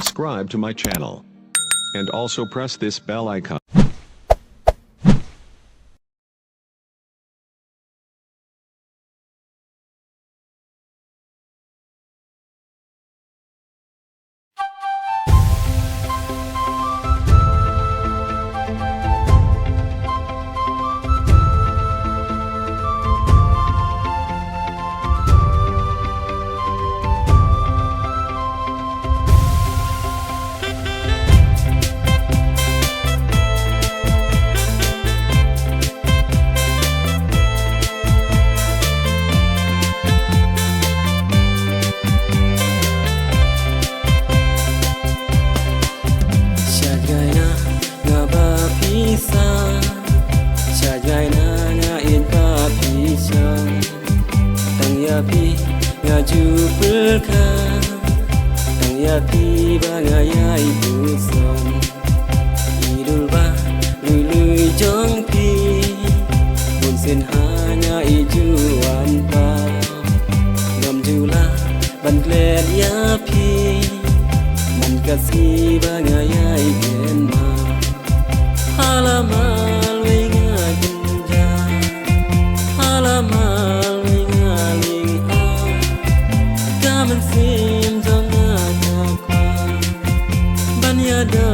subscribe to my channel. And also press this bell icon. Ngaju berkah Tang yapi bangayai buson Idul bah lui jong pi Bun sen hanya ijuan pa Ngam jula ban gled yapi Man kasih bangayai genma Halamal wenga genja Halamalมันเสียมจงอาจากความบัญญัติ